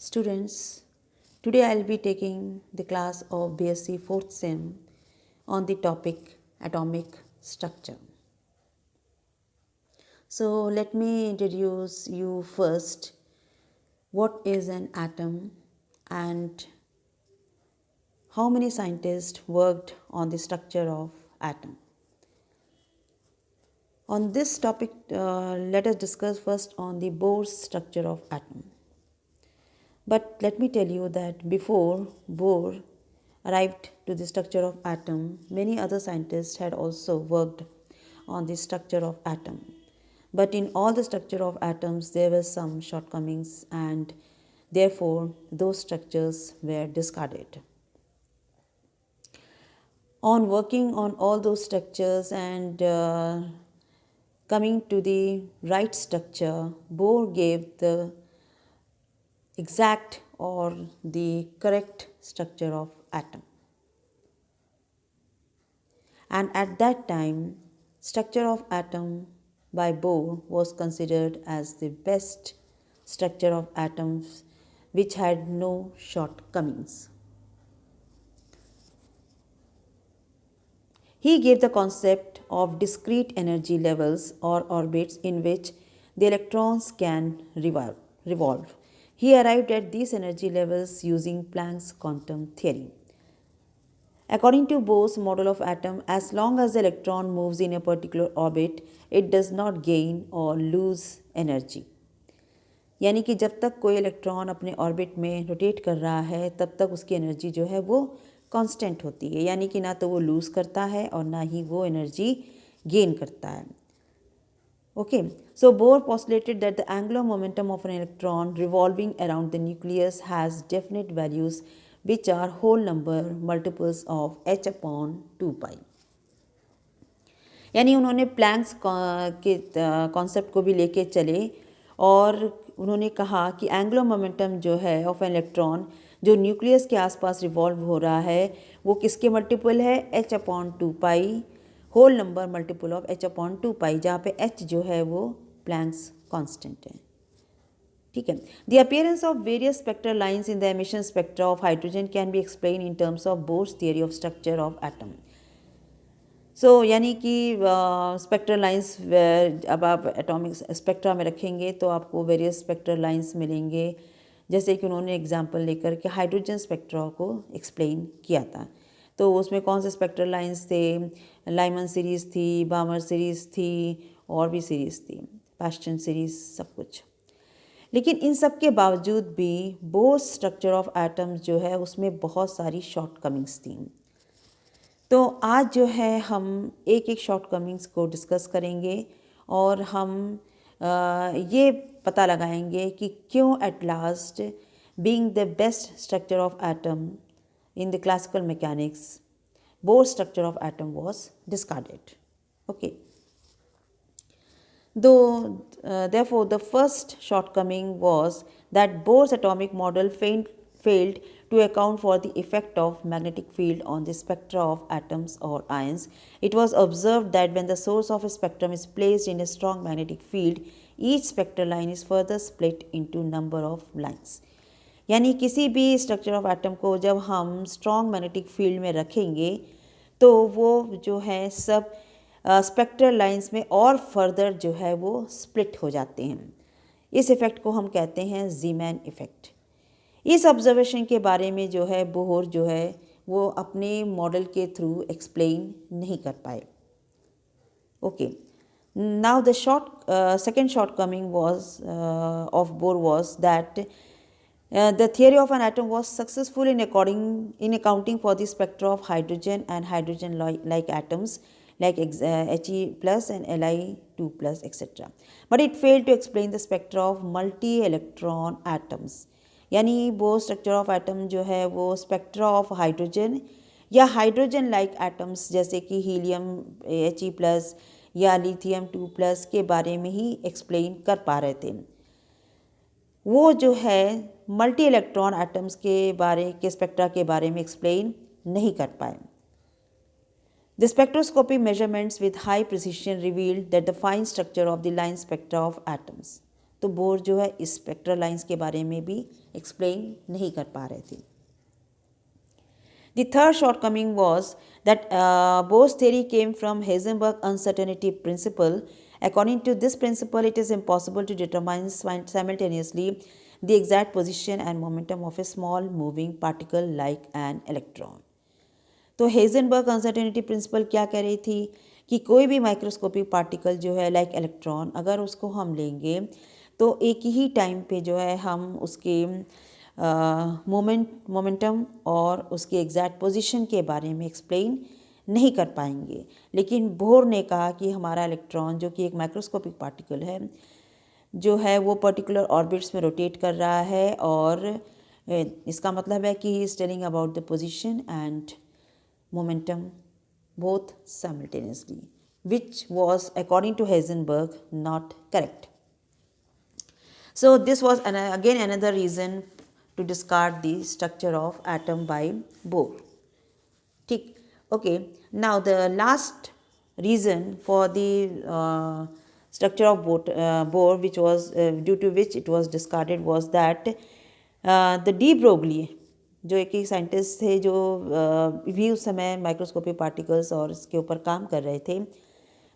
Students, today I'll be taking the class of BSc 4th Sem on the topic atomic structure. So let me introduce you first what is an atom and how many scientists worked on the structure of atom. On this topic, let us discuss first on the Bohr's structure of atom. But let me tell you that before Bohr arrived to the structure of atom, many other scientists had also worked on the structure of atom. But in all the structure of atoms, there were some shortcomings and therefore those structures were discarded. On working on all those structures and coming to the right structure, Bohr gave the exact or the correct structure of atom. And at that time, structure of atom by Bohr was considered as the best structure of atoms which had no shortcomings. He gave the concept of discrete energy levels or orbits in which the electrons can revolve. He arrived at these energy levels using Planck's quantum theory. According to Bohr's model of atom, as long as the electron moves in a particular orbit, it does not gain or lose energy. यानी कि जब तक कोई electron अपने orbit में rotate कर रहा है तब तक उसकी एनर्जी जो है वो कांस्टेंट होती है, यानी कि ना तो वो लूज़ करता है और ना ही वो एनर्जी गेन करता है. Okay, so Bohr postulated that the angular momentum of an electron revolving around the nucleus has definite values which are whole number multiples of h upon 2 pi. यानी उन्होंने प्लैंक्स के कॉन्सेप्ट को भी लेके चले और उन्होंने कहा कि एंगुलर मोमेंटम जो है ऑफ एन इलेक्ट्रॉन जो न्यूक्लियस के आसपास रिवॉल्व हो रहा है वो किसके मल्टीपल है, h upon 2 pi whole number multiple of h upon 2 pi, जहाँ पे h जो है वो प्लैंक्स कांस्टेंट है. ठीक है. The appearance of various spectral lines in the emission spectra of hydrogen can be explain in terms of Bohr's theory of structure of atom. So यानी कि स्पेक्ट्रल लाइंस अब आप एटॉमिक स्पेक्ट्रा में रखेंगे तो आपको वेरियस स्पेक्ट्रल लाइंस मिलेंगे, जैसे कि उन्होंने एग्जांपल लेकर के हाइड्रोजन स्पेक्ट्रा को एक्सप्लेन किया था. तो उसमें कौन से स्पेक्ट्रल लाइंस थे, लाइमन सीरीज़ थी, बामर सीरीज़ थी और भी सीरीज़ थी, पैस्टन सीरीज़, सब कुछ. लेकिन इन सब के बावजूद भी बोर्स स्ट्रक्चर ऑफ एटम्स जो है उसमें बहुत सारी शॉर्टकमिंग्स थी. तो आज जो है हम एक एक शॉर्टकमिंग्स को डिस्कस करेंगे और हम ये पता लगाएंगे कि क्यों at last being the best structure of atom in the classical mechanics, Bohr's structure of atom was discarded. Okay. Therefore, the first shortcoming was that Bohr's atomic model failed to account for the effect of magnetic field on the spectra of atoms or ions. It was observed that when the source of a spectrum is placed in a strong magnetic field, each spectral line is further split into number of lines. यानी किसी भी structure of atom को जब हम strong magnetic field में रखेंगे तो वो जो है सब स्पेक्ट्रल लाइंस में और फर्दर जो है वो स्प्लिट हो जाते हैं. इस इफ़ेक्ट को हम कहते हैं ज़ीमैन इफ़ेक्ट. इस ऑब्जर्वेशन के बारे में जो है बोहर जो है वो अपने मॉडल के थ्रू एक्सप्लेन नहीं कर पाए. Okay. Now the second shortcoming was of bore was that the theory of an atom was successful in accounting for the spectra of hydrogen and hydrogen-like atoms like He plus and Li2 plus etc. But it failed to explain the spectra of multi-electron atoms. यानी वो structure of atom जो है वो spectra of hydrogen या hydrogen like atoms जैसे कि helium He plus या lithium 2 plus के बारे में ही एक्सप्लेन कर पा रहे थे. वो जो है मल्टी इलेक्ट्रॉन एटम्स के स्पेक्ट्रा के बारे में एक्सप्लेन नहीं कर पाए. The spectroscopy measurements with high precision revealed that the fine structure of the line spectra of atoms. तो बोर जो है स्पेक्ट्रल लाइंस के बारे में भी एक्सप्लेन नहीं कर पा रहे थे। The third shortcoming was that Bohr's theory came from Heisenberg's uncertainty principle. According to this principle, it is impossible to determine simultaneously the exact position and momentum of a small moving particle like an electron. तो Heisenberg uncertainty principal क्या कह रही थी कि कोई भी microscopic particle जो है लाइक इलेक्ट्रॉन, अगर उसको हम लेंगे तो एक ही टाइम पे जो है हम उसके मोमेंटम और उसकी एग्जैक्ट पोजीशन के बारे में एक्सप्लेन नहीं कर पाएंगे। लेकिन बोर ने कहा कि हमारा इलेक्ट्रॉन जो कि एक माइक्रोस्कोपिक पार्टिकल है जो है वो पर्टिकुलर ऑर्बिट्स में रोटेट कर रहा है, और इसका मतलब है कि he is telling about the position and momentum both simultaneously, which was according to Heisenberg not correct. So this was again another reason to discard the structure of atom by Bohr. ठीक, okay. Now the last reason for the structure of Bohr which was due to which it was discarded was that the de Broglie जो एक scientist थे जो भी उस समय microscopic particles और इसके ऊपर काम कर रहे थे,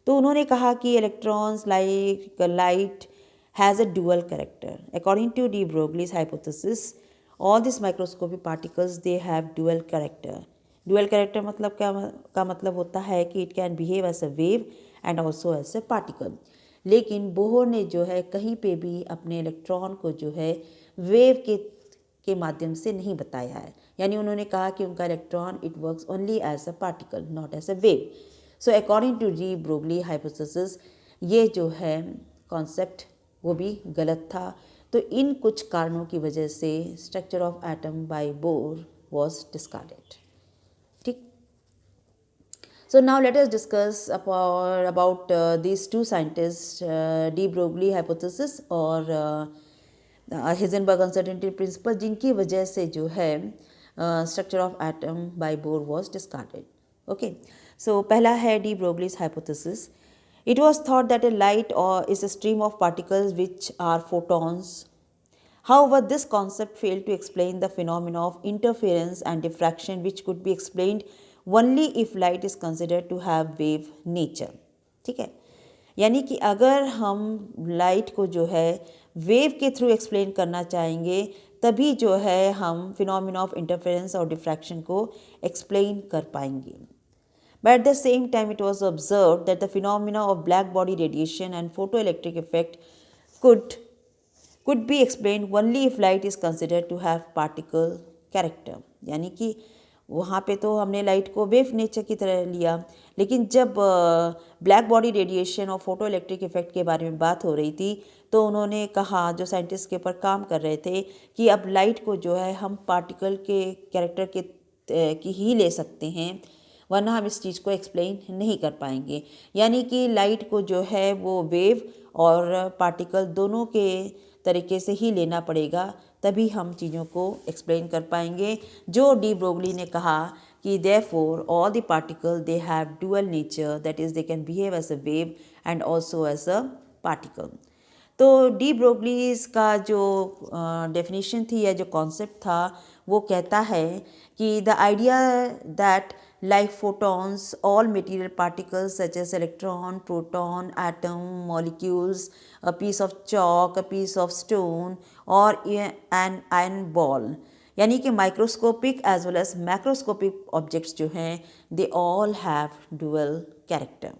तो उन्होंने कहा कि electrons like light has a dual character. According to de Broglie's hypothesis all this microscopic particles they have dual character. Dual character मतलब का मतलब होता है कि it can behave as a wave and also as a particle. लेकिन Bohr ने जो है कहीं पे भी अपने इलेक्ट्रॉन को जो है वेव के माध्यम से नहीं बताया है, यानी उन्होंने कहा कि उनका electron it works only as a particle not as a wave. So according to de Broglie hypothesis ये जो है कॉन्सेप्ट वो भी गलत था। तो इन कुछ कारणों की वजह से structure of atom by Bohr was discarded. ठीक, so now let us discuss about these two scientists, de Broglie hypothesis और हेजनबर्ग अनसर्टेनिटी प्रिंसिपल, जिनकी वजह से जो है structure of atom by Bohr was discarded. Okay, so पहला है de Broglie's hypothesis. It was thought that a light और is a stream of particles which are photons. However, this concept failed to explain the phenomena of interference and diffraction, which could be explained only if light is considered to have wave nature. ठीक है, यानी कि अगर हम light को जो है wave के थ्रू एक्सप्लेन करना चाहेंगे तभी जो है हम फिनोमिना ऑफ इंटरफेरेंस और डिफ्रैक्शन को एक्सप्लेन कर पाएंगे। But at the same time, it was observed that the phenomena of black body radiation and photoelectric effect could be explained only if light is considered to have particle character. यानी कि वहाँ पे तो हमने light को wave nature की तरह लिया, लेकिन जब ब्लैक बॉडी रेडिएशन और फोटो इलेक्ट्रिक इफेक्ट के बारे में बात हो रही थी तो उन्होंने कहा, जो साइंटिस्ट के ऊपर काम कर रहे थे, कि अब लाइट को जो है हम पार्टिकल के कैरेक्टर की ही ले सकते हैं, वरना हम इस चीज़ को एक्सप्लेन नहीं कर पाएंगे। यानी कि लाइट को जो है वो वेव और पार्टिकल दोनों के तरीके से ही लेना पड़ेगा, तभी हम चीज़ों को एक्सप्लेन कर पाएंगे। जो डी ब्रोगली ने कहा कि therefore all the particle they have dual nature, that is they can behave as a wave and also as a particle. तो डी ब्रोगलीज का जो डेफिनेशन थी या जो कॉन्सेप्ट था वो कहता है कि the idea that like photons, all material particles such as electron, proton, atom, molecules, a piece of chalk, a piece of stone or an iron ball, यानी कि microscopic as well as macroscopic objects जो हैं they all have dual character,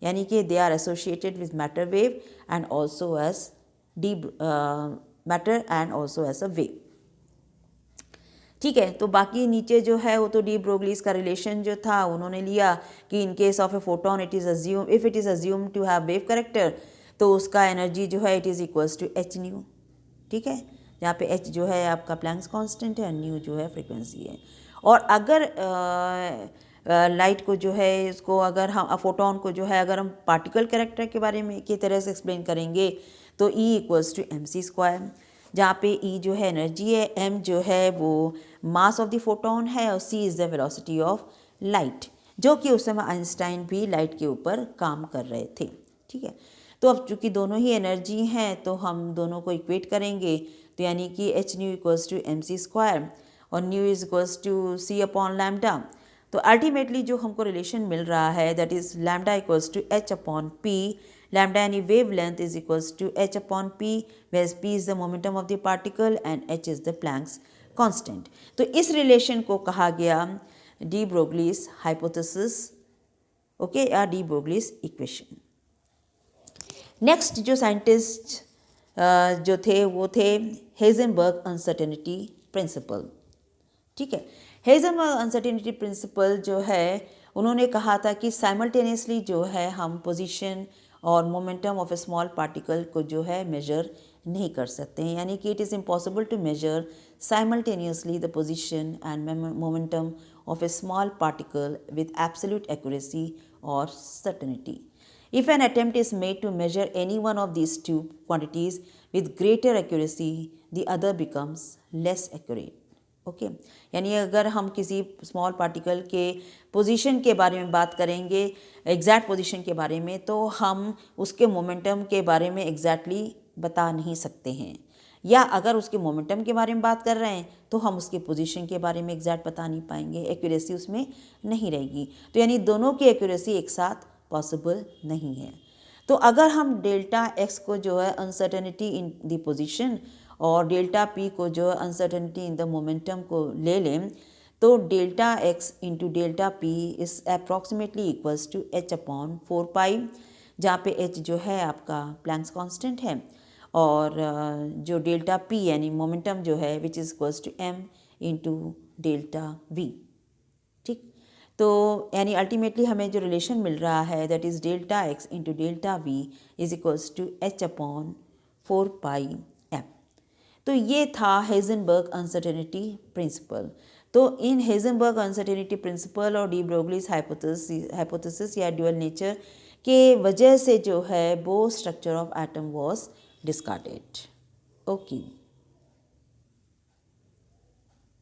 यानी कि they are associated with matter wave and also as the matter and also as a wave. ठीक है, तो बाकी नीचे जो है वो तो डी ब्रोगलीज का रिलेशन जो था उन्होंने लिया कि in case of a photon it is assume if it is assume to have wave character, तो उसका एनर्जी जो है it is equals to h nu. ठीक है, जहाँ पे एच जो है आपका प्लैंक्स कांस्टेंट है, न्यू जो है फ्रीक्वेंसी है। और अगर लाइट को जो है इसको अगर हम फोटोन को जो है अगर हम पार्टिकल कैरेक्टर के बारे में की तरह से एक्सप्लेन करेंगे तो E equals to M C square, जहाँ पे ई जो है एनर्जी है, एम जो है वो मास ऑफ द फोटोन है और C is the velocity of light, जो कि उस समय आइंस्टाइन भी लाइट के ऊपर काम कर रहे थे। ठीक है, तो अब चूँकि दोनों ही एनर्जी हैं तो हम दोनों को इक्वेट करेंगे, तो यानी कि H nu equals to M C square और nu is equals to C upon lambda. तो अल्टीमेटली जो हमको रिलेशन मिल रहा है that is lambda equals to H upon P, lambda यानी wavelength is equals to H upon P, where P is the momentum of the particle and H is the Planck's constant. तो इस relation को कहा गया de Broglie's hypothesis, okay, या D Broglie's equation. Next जो scientist जो थे वो थे हेजनबर्ग अनसर्टेनिटी प्रिंसिपल। ठीक है, हेजनबर्ग अनसर्टेनिटी प्रिंसिपल जो है उन्होंने कहा था कि साइमल्टेनियसली जो है हम पोजीशन और momentum of a small particle को जो है मेजर नहीं कर सकते हैं, यानी कि it is impossible to measure simultaneously the position and momentum of a small particle with absolute accuracy और certainty. If an attempt is made to measure any one of these two quantities with greater accuracy, the other becomes less accurate. Okay यानी अगर हम किसी small particle के position के बारे में बात करेंगे, एग्जैक्ट पोजीशन के बारे में, तो हम उसके मोमेंटम के बारे में एग्जैक्टली बता नहीं सकते हैं, या अगर उसके मोमेंटम के बारे में बात कर रहे हैं तो हम उसके पोजीशन के बारे में एग्जैक्ट बता नहीं पाएंगे, एक्यूरेसी उसमें नहीं रहेगी। तो यानी दोनों की एक्यूरेसी एक साथ पॉसिबल नहीं है। तो अगर हम डेल्टा एक्स को जो है अनसर्टेनिटी इन द पोजीशन और डेल्टा पी को जो है अनसर्टेनिटी इन द मोमेंटम को ले लें, तो delta x into delta p is approximately equals to H upon 4 pi, जहाँ पे एच जो है आपका प्लैंक्स कांस्टेंट है, और जो डेल्टा पी यानी मोमेंटम जो है which is equals to m into delta v. ठीक, तो यानी अल्टीमेटली हमें जो रिलेशन मिल रहा है that is delta x into delta v is equals to H upon 4 pi m. तो ये था हेजनबर्ग अनसर्टेनिटी प्रिंसिपल। तो इन हेजनबर्ग अनसर्टेनिटी प्रिंसिपल और डी ब्रोगलीस हाइपोथेसिस या ड्यूअल नेचर के वजह से जो है Bohr structure of atom was discarded. Okay.